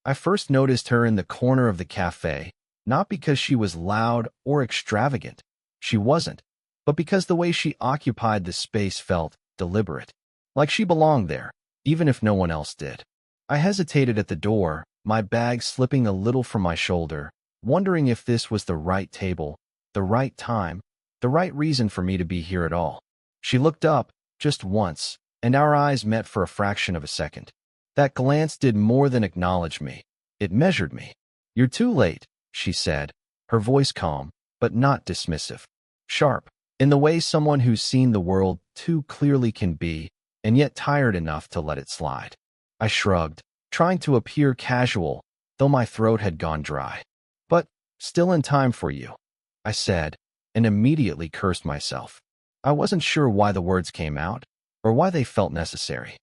I first noticed her in the corner of the cafe, not because she was loud or extravagant. She wasn't, but because the way she occupied the space felt deliberate, like she belonged there, even if no one else did. I hesitated at the door, my bag slipping a little from my shoulder, wondering if this was the right table, the right time, the right reason for me to be here at all. She looked up, just once, and our eyes met for a fraction of a second. That glance did more than acknowledge me. It measured me. "You're too late," she said, her voice calm, but not dismissive. Sharp, in the way someone who's seen the world too clearly can be, and yet tired enough to let it slide. I shrugged, trying to appear casual, though my throat had gone dry. "But, still in time for you," I said, and immediately cursed myself. I wasn't sure why the words came out, or why they felt necessary.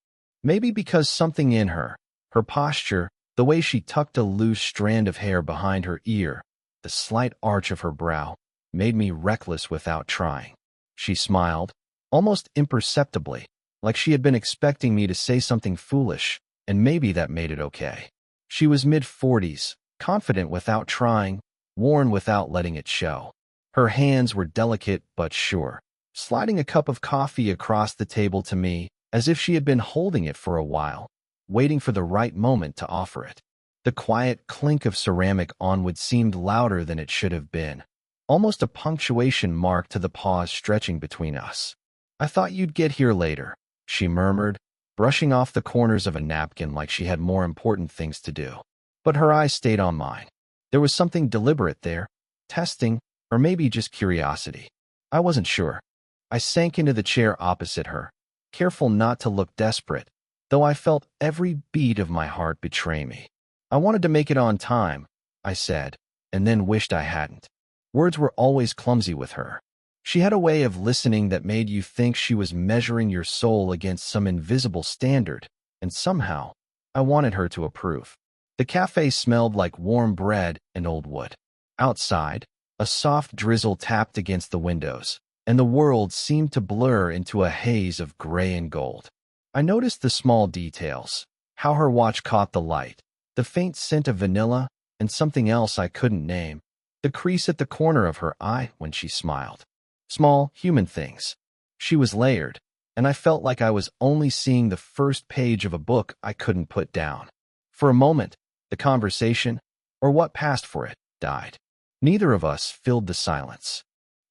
Maybe because something in her, her posture, the way she tucked a loose strand of hair behind her ear, the slight arch of her brow, made me reckless without trying. She smiled, almost imperceptibly, like she had been expecting me to say something foolish, and maybe that made it okay. She was mid-40s, confident without trying, worn without letting it show. Her hands were delicate but sure, sliding a cup of coffee across the table to me, as if she had been holding it for a while, waiting for the right moment to offer it. The quiet clink of ceramic on wood seemed louder than it should have been, almost a punctuation mark to the pause stretching between us. "I thought you'd get here later," she murmured, brushing off the corners of a napkin like she had more important things to do. But her eyes stayed on mine. There was something deliberate there, testing, or maybe just curiosity. I wasn't sure. I sank into the chair opposite her, careful not to look desperate, though I felt every beat of my heart betray me. "I wanted to make it on time," I said, and then wished I hadn't. Words were always clumsy with her. She had a way of listening that made you think she was measuring your soul against some invisible standard, and somehow, I wanted her to approve. The cafe smelled like warm bread and old wood. Outside, a soft drizzle tapped against the windows, and the world seemed to blur into a haze of gray and gold. I noticed the small details, how her watch caught the light, the faint scent of vanilla, and something else I couldn't name, the crease at the corner of her eye when she smiled. Small, human things. She was layered, and I felt like I was only seeing the first page of a book I couldn't put down. For a moment, the conversation, or what passed for it, died. Neither of us filled the silence.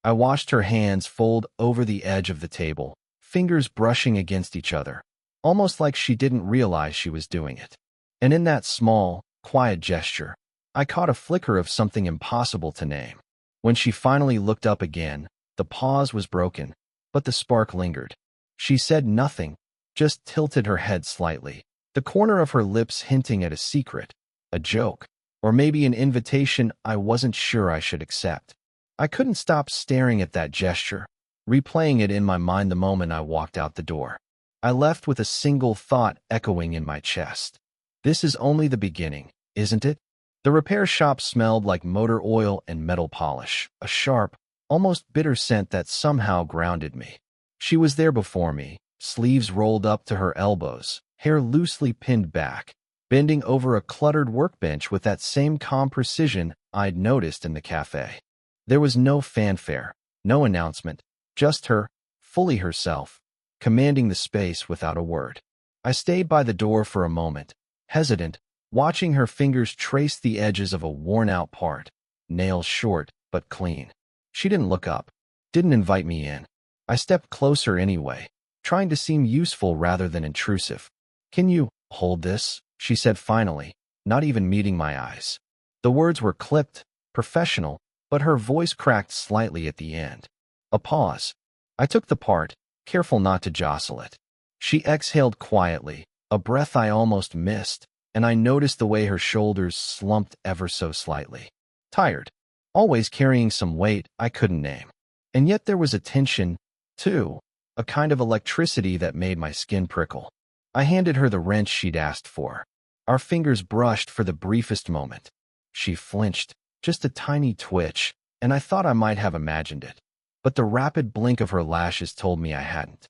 I watched her hands fold over the edge of the table, fingers brushing against each other, almost like she didn't realize she was doing it. And in that small, quiet gesture, I caught a flicker of something impossible to name. When she finally looked up again, the pause was broken, but the spark lingered. She said nothing, just tilted her head slightly, the corner of her lips hinting at a secret, a joke, or maybe an invitation I wasn't sure I should accept. I couldn't stop staring at that gesture, replaying it in my mind the moment I walked out the door. I left with a single thought echoing in my chest. This is only the beginning, isn't it? The repair shop smelled like motor oil and metal polish, a sharp, almost bitter scent that somehow grounded me. She was there before me, sleeves rolled up to her elbows, hair loosely pinned back, bending over a cluttered workbench with that same calm precision I'd noticed in the cafe. There was no fanfare, no announcement, just her, fully herself, commanding the space without a word. I stayed by the door for a moment, hesitant, watching her fingers trace the edges of a worn-out part, nails short but clean. She didn't look up, didn't invite me in. I stepped closer anyway, trying to seem useful rather than intrusive. "Can you hold this?" she said finally, not even meeting my eyes. The words were clipped, professional, but her voice cracked slightly at the end. A pause. I took the part, careful not to jostle it. She exhaled quietly, a breath I almost missed, and I noticed the way her shoulders slumped ever so slightly. Tired. Always carrying some weight I couldn't name. And yet there was a tension, too, a kind of electricity that made my skin prickle. I handed her the wrench she'd asked for. Our fingers brushed for the briefest moment. She flinched, just a tiny twitch, and I thought I might have imagined it. But the rapid blink of her lashes told me I hadn't.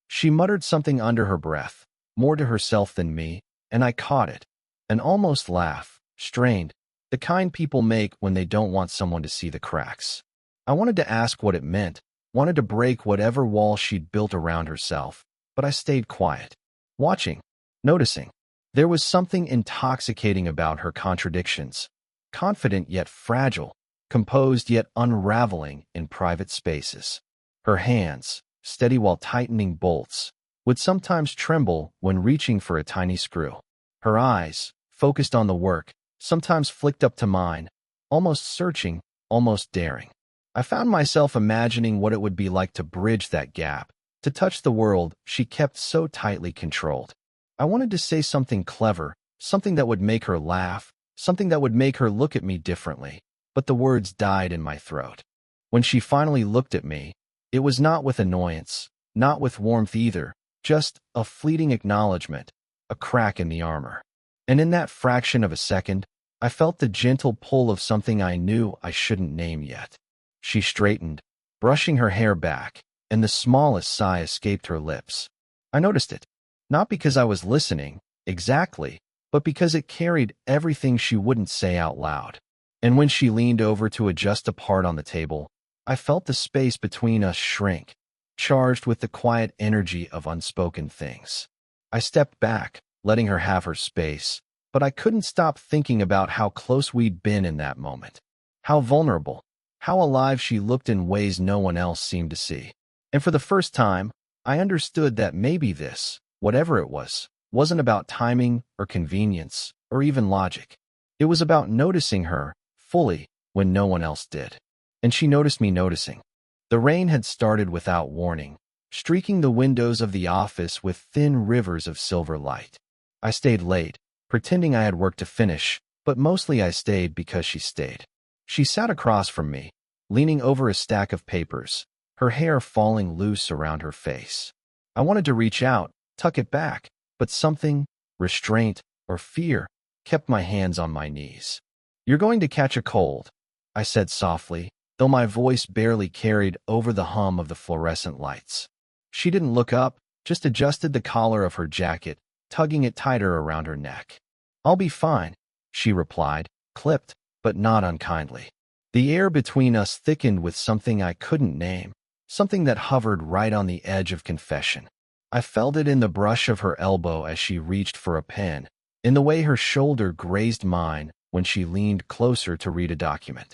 She muttered something under her breath, more to herself than me, and I caught it. An almost laugh, strained, the kind people make when they don't want someone to see the cracks. I wanted to ask what it meant, wanted to break whatever wall she'd built around herself, but I stayed quiet, watching, noticing. There was something intoxicating about her contradictions, confident yet fragile, composed yet unraveling in private spaces. Her hands, steady while tightening bolts, would sometimes tremble when reaching for a tiny screw. Her eyes, focused on the work, sometimes flicked up to mine, almost searching, almost daring. I found myself imagining what it would be like to bridge that gap, to touch the world she kept so tightly controlled. I wanted to say something clever, something that would make her laugh, something that would make her look at me differently, but the words died in my throat. When she finally looked at me, it was not with annoyance, not with warmth either, just a fleeting acknowledgement, a crack in the armor. And in that fraction of a second, I felt the gentle pull of something I knew I shouldn't name yet. She straightened, brushing her hair back, and the smallest sigh escaped her lips. I noticed it, not because I was listening, exactly, but because it carried everything she wouldn't say out loud. And when she leaned over to adjust a part on the table, I felt the space between us shrink, charged with the quiet energy of unspoken things. I stepped back, letting her have her space, but I couldn't stop thinking about how close we'd been in that moment. How vulnerable, how alive she looked in ways no one else seemed to see. And for the first time, I understood that maybe this, whatever it was, wasn't about timing or convenience or even logic. It was about noticing her fully when no one else did. And she noticed me noticing. The rain had started without warning, streaking the windows of the office with thin rivers of silver light. I stayed late, pretending I had work to finish, but mostly I stayed because she stayed. She sat across from me, leaning over a stack of papers, her hair falling loose around her face. I wanted to reach out, tuck it back, but something, restraint or fear, kept my hands on my knees. "You're going to catch a cold," I said softly, though my voice barely carried over the hum of the fluorescent lights. She didn't look up, just adjusted the collar of her jacket, tugging it tighter around her neck. "I'll be fine," she replied, clipped, but not unkindly. The air between us thickened with something I couldn't name, something that hovered right on the edge of confession. I felt it in the brush of her elbow as she reached for a pen, in the way her shoulder grazed mine when she leaned closer to read a document.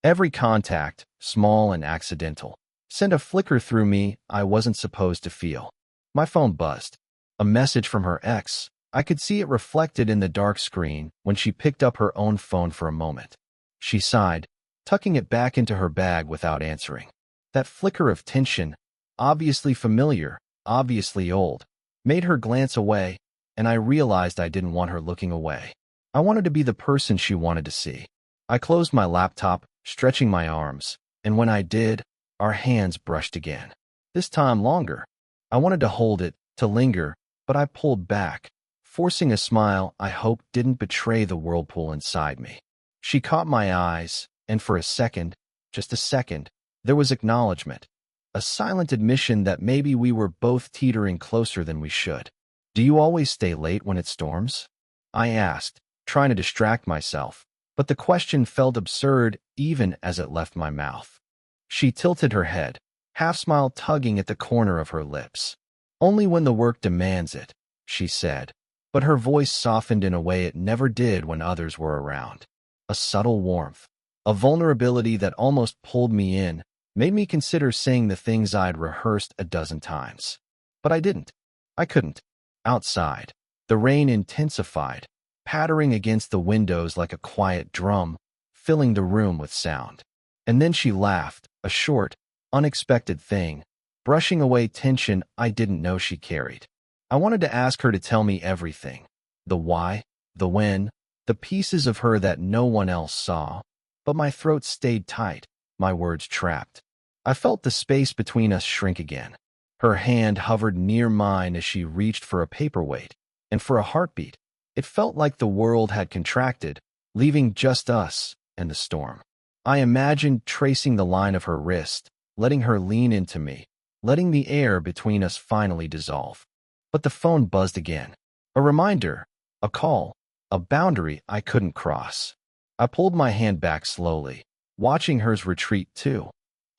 Every contact, small and accidental, sent a flicker through me I wasn't supposed to feel. My phone buzzed. A message from her ex. I could see it reflected in the dark screen when she picked up her own phone for a moment. She sighed, tucking it back into her bag without answering. That flicker of tension, obviously familiar, obviously old, made her glance away, and I realized I didn't want her looking away. I wanted to be the person she wanted to see. I closed my laptop, stretching my arms, and when I did, our hands brushed again. This time longer. I wanted to hold it, to linger, but I pulled back, forcing a smile I hoped didn't betray the whirlpool inside me. She caught my eyes, and for a second, just a second, there was acknowledgement, a silent admission that maybe we were both teetering closer than we should. "Do you always stay late when it storms?" I asked, trying to distract myself, but the question felt absurd even as it left my mouth. She tilted her head, half-smile tugging at the corner of her lips. "Only when the work demands it," she said, but her voice softened in a way it never did when others were around. A subtle warmth, a vulnerability that almost pulled me in, made me consider saying the things I'd rehearsed a dozen times. But I didn't. I couldn't. Outside, the rain intensified, pattering against the windows like a quiet drum, filling the room with sound. And then she laughed, a short, unexpected thing, brushing away tension I didn't know she carried. I wanted to ask her to tell me everything. The why, the when, the pieces of her that no one else saw, but my throat stayed tight, my words trapped. I felt the space between us shrink again. Her hand hovered near mine as she reached for a paperweight, and for a heartbeat, it felt like the world had contracted, leaving just us and the storm. I imagined tracing the line of her wrist, letting her lean into me, letting the air between us finally dissolve. But the phone buzzed again. A reminder, a call, a boundary I couldn't cross. I pulled my hand back slowly, watching hers retreat too,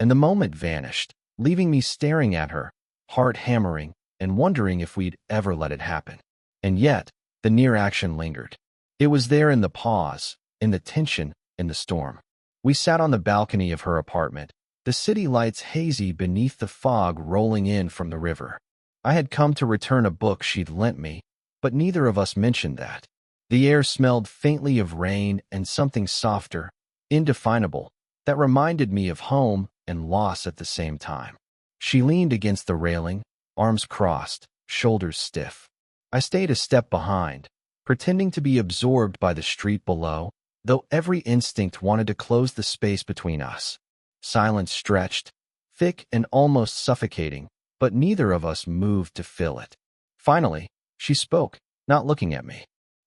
and the moment vanished, leaving me staring at her, heart hammering, and wondering if we'd ever let it happen. And yet, the near action lingered. It was there in the pause, in the tension, in the storm. We sat on the balcony of her apartment, the city lights hazy beneath the fog rolling in from the river. I had come to return a book she'd lent me, but neither of us mentioned that. The air smelled faintly of rain and something softer, indefinable, that reminded me of home and loss at the same time. She leaned against the railing, arms crossed, shoulders stiff. I stayed a step behind, pretending to be absorbed by the street below, though every instinct wanted to close the space between us. Silence stretched, thick and almost suffocating, but neither of us moved to fill it. Finally, she spoke, not looking at me.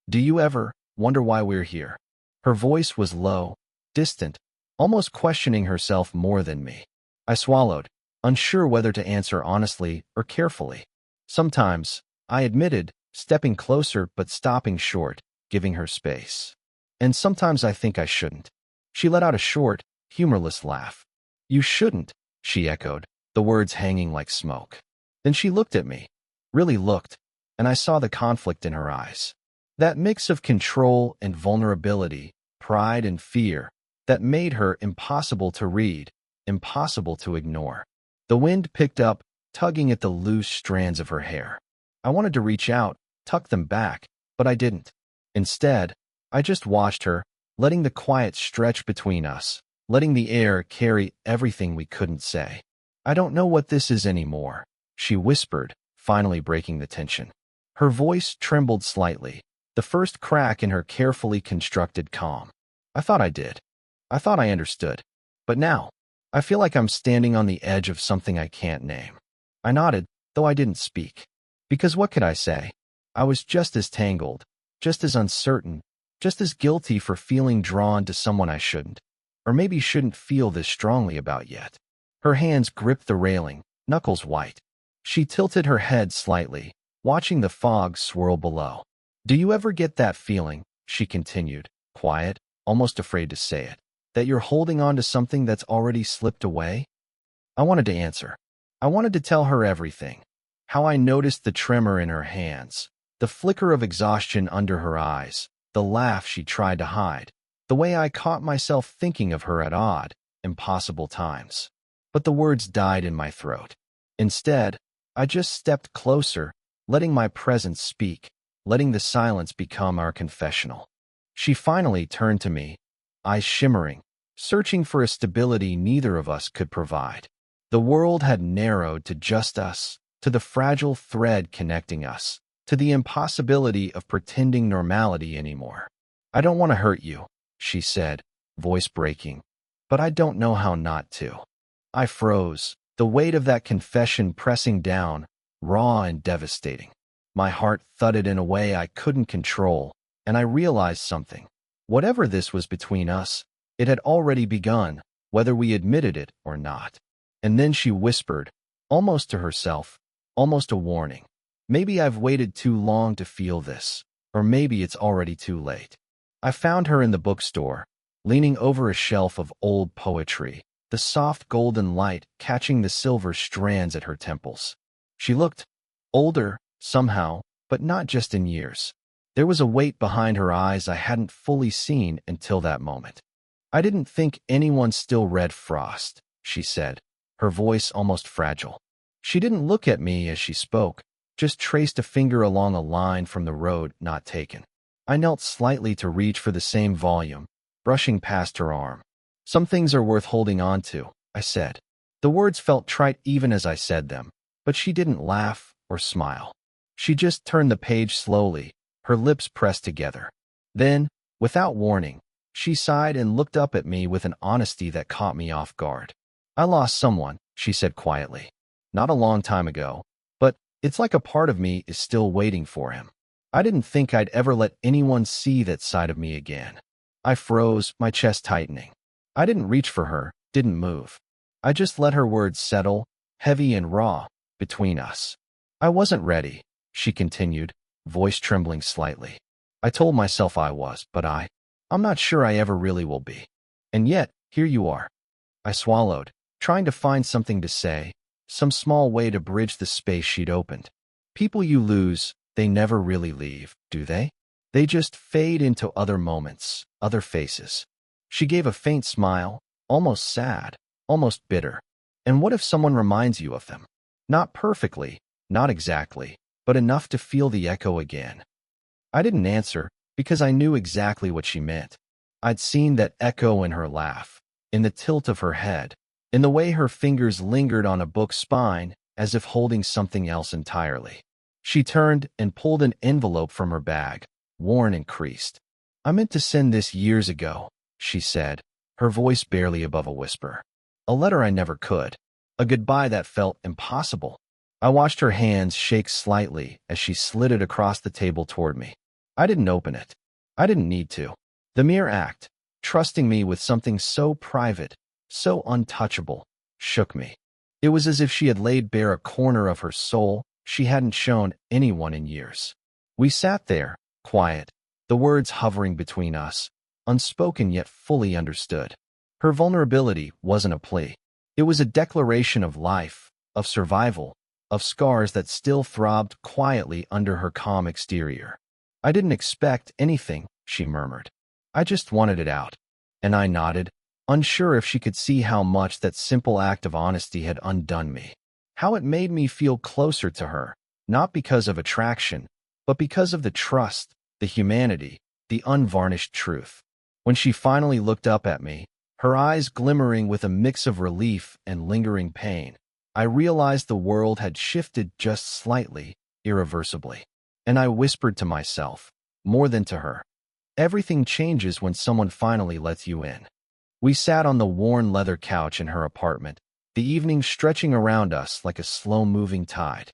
"Do you ever wonder why we're here?" Her voice was low, distant, almost questioning herself more than me. I swallowed, unsure whether to answer honestly or carefully. "Sometimes," I admitted, stepping closer but stopping short, giving her space. "And sometimes I think I shouldn't." She let out a short, humorless laugh. "You shouldn't," she echoed, the words hanging like smoke. Then she looked at me, really looked, and I saw the conflict in her eyes. That mix of control and vulnerability, pride and fear, that made her impossible to read, impossible to ignore. The wind picked up, tugging at the loose strands of her hair. I wanted to reach out, tuck them back, but I didn't. Instead, I just watched her, letting the quiet stretch between us, letting the air carry everything we couldn't say. "I don't know what this is anymore," she whispered, finally breaking the tension. Her voice trembled slightly, the first crack in her carefully constructed calm. I thought I did. I thought I understood. But now, I feel like I'm standing on the edge of something I can't name. I nodded, though I didn't speak. Because what could I say? I was just as tangled, just as uncertain, just as guilty for feeling drawn to someone I shouldn't, or maybe shouldn't feel this strongly about yet. Her hands gripped the railing, knuckles white. She tilted her head slightly, watching the fog swirl below. "Do you ever get that feeling," she continued, quiet, almost afraid to say it, "that you're holding on to something that's already slipped away?" I wanted to answer. I wanted to tell her everything. How I noticed the tremor in her hands, the flicker of exhaustion under her eyes, the laugh she tried to hide, the way I caught myself thinking of her at odd, impossible times. But the words died in my throat. Instead, I just stepped closer, letting my presence speak, letting the silence become our confessional. She finally turned to me, eyes shimmering, searching for a stability neither of us could provide. The world had narrowed to just us, to the fragile thread connecting us, to the impossibility of pretending normality anymore. "I don't want to hurt you," she said, voice breaking, "but I don't know how not to." I froze, the weight of that confession pressing down, raw and devastating. My heart thudded in a way I couldn't control, and I realized something. Whatever this was between us, it had already begun, whether we admitted it or not. And then she whispered, almost to herself, almost a warning. "Maybe I've waited too long to feel this, or maybe it's already too late." I found her in the bookstore, leaning over a shelf of old poetry, the soft golden light catching the silver strands at her temples. She looked older, somehow, but not just in years. There was a weight behind her eyes I hadn't fully seen until that moment. "I didn't think anyone still read Frost," she said, her voice almost fragile. She didn't look at me as she spoke, just traced a finger along a line from the road not taken. I knelt slightly to reach for the same volume, brushing past her arm. "Some things are worth holding on to," I said. The words felt trite even as I said them, but she didn't laugh or smile. She just turned the page slowly, her lips pressed together. Then, without warning, she sighed and looked up at me with an honesty that caught me off guard. "I lost someone," she said quietly. "Not a long time ago, but it's like a part of me is still waiting for him. I didn't think I'd ever let anyone see that side of me again." I froze, my chest tightening. I didn't reach for her, didn't move. I just let her words settle, heavy and raw, between us. "I wasn't ready," she continued, voice trembling slightly. I told myself I was, but I'm not sure I ever really will be. And yet, here you are. I swallowed, trying to find something to say, some small way to bridge the space she'd opened. People you lose, they never really leave, do they? They just fade into other moments, other faces. She gave a faint smile, almost sad, almost bitter. And what if someone reminds you of them? Not perfectly, not exactly, but enough to feel the echo again. I didn't answer, because I knew exactly what she meant. I'd seen that echo in her laugh, in the tilt of her head, in the way her fingers lingered on a book's spine as if holding something else entirely. She turned and pulled an envelope from her bag, worn and creased. "I meant to send this years ago," she said, her voice barely above a whisper. "A letter I never could. A goodbye that felt impossible." I watched her hands shake slightly as she slid it across the table toward me. I didn't open it. I didn't need to. The mere act, trusting me with something so private, so untouchable, shook me. It was as if she had laid bare a corner of her soul she hadn't shown anyone in years. We sat there, quiet, the words hovering between us, unspoken yet fully understood. Her vulnerability wasn't a plea. It was a declaration of life, of survival, of scars that still throbbed quietly under her calm exterior. "I didn't expect anything," she murmured. "I just wanted it out." And I nodded, unsure if she could see how much that simple act of honesty had undone me. How it made me feel closer to her, not because of attraction, but because of the trust, the humanity, the unvarnished truth. When she finally looked up at me, her eyes glimmering with a mix of relief and lingering pain, I realized the world had shifted just slightly, irreversibly. And I whispered to myself, more than to her, everything changes when someone finally lets you in. We sat on the worn leather couch in her apartment, the evening stretching around us like a slow-moving tide.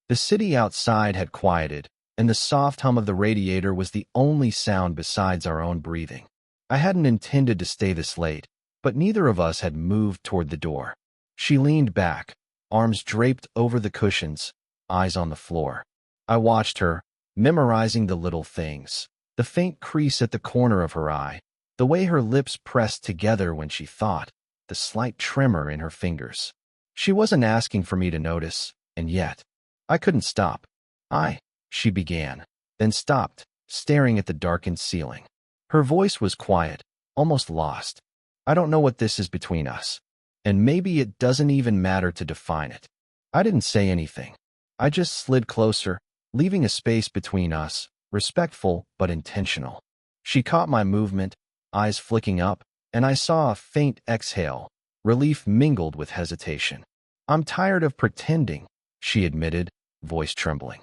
The city outside had quieted, and the soft hum of the radiator was the only sound besides our own breathing. I hadn't intended to stay this late, but neither of us had moved toward the door. She leaned back, arms draped over the cushions, eyes on the floor. I watched her, memorizing the little things, the faint crease at the corner of her eye, the way her lips pressed together when she thought, the slight tremor in her fingers. She wasn't asking for me to notice, and yet, I couldn't stop. She began, then stopped, staring at the darkened ceiling. Her voice was quiet, almost lost. "I don't know what this is between us, and maybe it doesn't even matter to define it." I didn't say anything. I just slid closer, leaving a space between us, respectful but intentional. She caught my movement, eyes flicking up, and I saw a faint exhale, relief mingled with hesitation. "I'm tired of pretending," she admitted, voice trembling.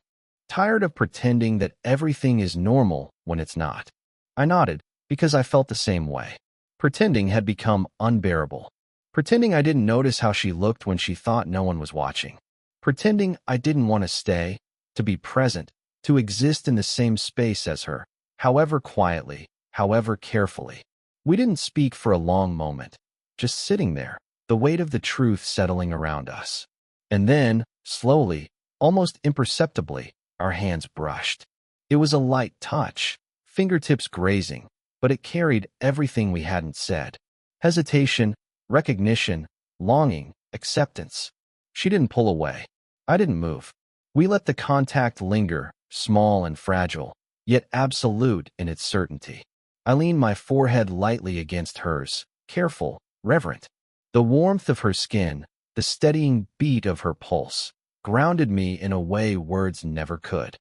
"Tired of pretending that everything is normal when it's not." I nodded, because I felt the same way. Pretending had become unbearable. Pretending I didn't notice how she looked when she thought no one was watching. Pretending I didn't want to stay, to be present, to exist in the same space as her, however quietly, however carefully. We didn't speak for a long moment, just sitting there, the weight of the truth settling around us. And then, slowly, almost imperceptibly, our hands brushed. It was a light touch, fingertips grazing, but it carried everything we hadn't said. Hesitation, recognition, longing, acceptance. She didn't pull away. I didn't move. We let the contact linger, small and fragile, yet absolute in its certainty. I leaned my forehead lightly against hers, careful, reverent. The warmth of her skin, the steadying beat of her pulse, grounded me in a way words never could.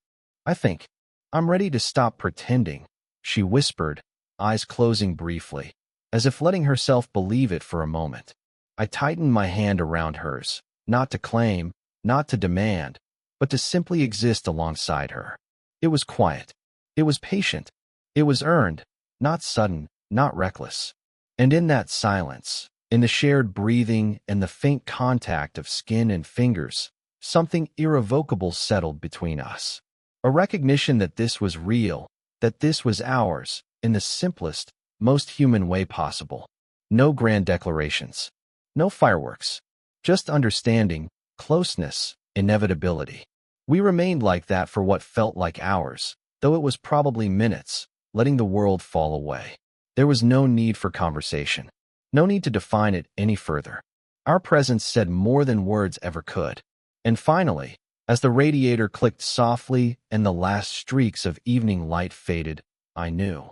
"I think I'm ready to stop pretending," she whispered, eyes closing briefly, as if letting herself believe it for a moment. I tightened my hand around hers, not to claim, not to demand, but to simply exist alongside her. It was quiet. It was patient. It was earned, not sudden, not reckless. And in that silence, in the shared breathing and the faint contact of skin and fingers, something irrevocable settled between us. A recognition that this was real, that this was ours, in the simplest, most human way possible. No grand declarations. No fireworks. Just understanding, closeness, inevitability. We remained like that for what felt like hours, though it was probably minutes, letting the world fall away. There was no need for conversation, no need to define it any further. Our presence said more than words ever could. And finally, as the radiator clicked softly and the last streaks of evening light faded, I knew.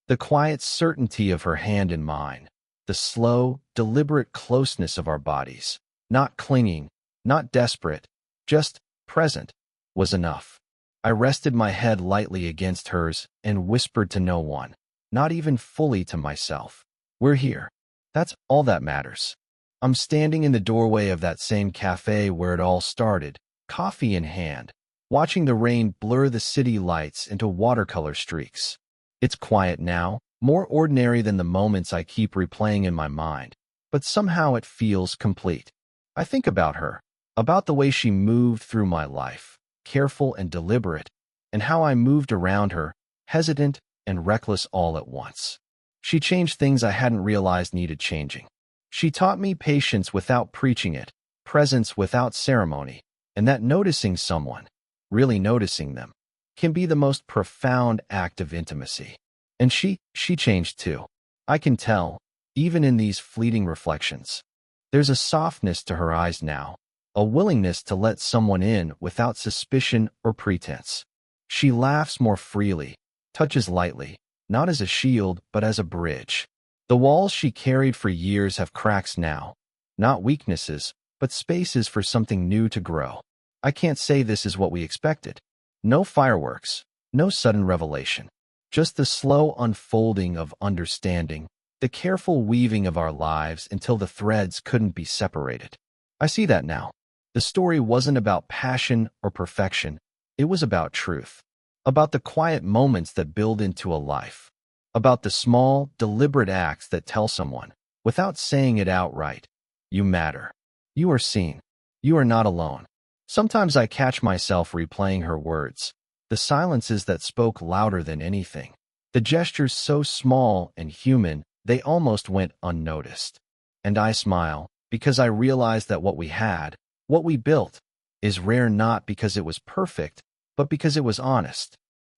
The quiet certainty of her hand in mine, the slow, deliberate closeness of our bodies, not clinging, not desperate, just present, was enough. I rested my head lightly against hers and whispered to no one, not even fully to myself. We're here. That's all that matters. I'm standing in the doorway of that same cafe where it all started, coffee in hand, watching the rain blur the city lights into watercolor streaks. It's quiet now, more ordinary than the moments I keep replaying in my mind, but somehow it feels complete. I think about her, about the way she moved through my life, careful and deliberate, and how I moved around her, hesitant and reckless all at once. She changed things I hadn't realized needed changing. She taught me patience without preaching it, presence without ceremony, and that noticing someone, really noticing them, can be the most profound act of intimacy. And she changed too. I can tell, even in these fleeting reflections. There's a softness to her eyes now, a willingness to let someone in without suspicion or pretense. She laughs more freely, touches lightly, not as a shield but as a bridge. The walls she carried for years have cracks now, not weaknesses, but spaces for something new to grow. I can't say this is what we expected. No fireworks, no sudden revelation. Just the slow unfolding of understanding, the careful weaving of our lives until the threads couldn't be separated. I see that now. The story wasn't about passion or perfection. It was about truth, about the quiet moments that build into a life, about the small, deliberate acts that tell someone, without saying it outright, you matter. You are seen. You are not alone. Sometimes I catch myself replaying her words, the silences that spoke louder than anything, the gestures so small and human they almost went unnoticed. And I smile, because I realize that what we had, what we built, is rare not because it was perfect, but because it was honest.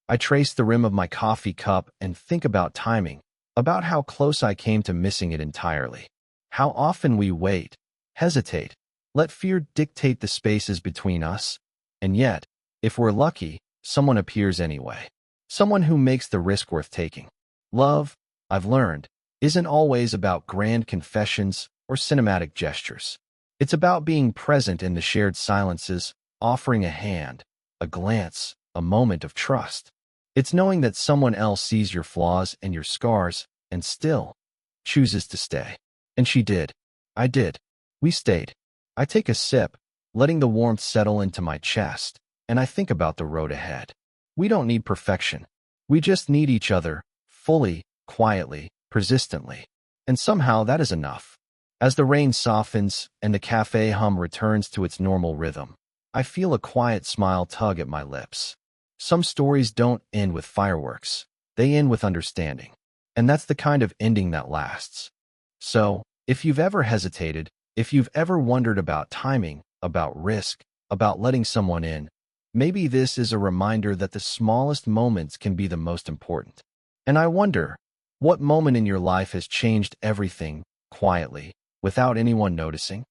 I trace the rim of my coffee cup and think about timing, about how close I came to missing it entirely. How often we wait, hesitate, let fear dictate the spaces between us, and yet, if we're lucky, someone appears anyway. Someone who makes the risk worth taking. Love, I've learned, isn't always about grand confessions or cinematic gestures. It's about being present in the shared silences, offering a hand, a glance, a moment of trust. It's knowing that someone else sees your flaws and your scars and still chooses to stay. And she did. I did. We stayed. I take a sip, letting the warmth settle into my chest, and I think about the road ahead. We don't need perfection. We just need each other, fully, quietly, persistently. And somehow that is enough. As the rain softens and the cafe hum returns to its normal rhythm, I feel a quiet smile tug at my lips. Some stories don't end with fireworks. They end with understanding. And that's the kind of ending that lasts. So, if you've ever hesitated, if you've ever wondered about timing, about risk, about letting someone in, maybe this is a reminder that the smallest moments can be the most important. And I wonder, what moment in your life has changed everything, quietly, without anyone noticing?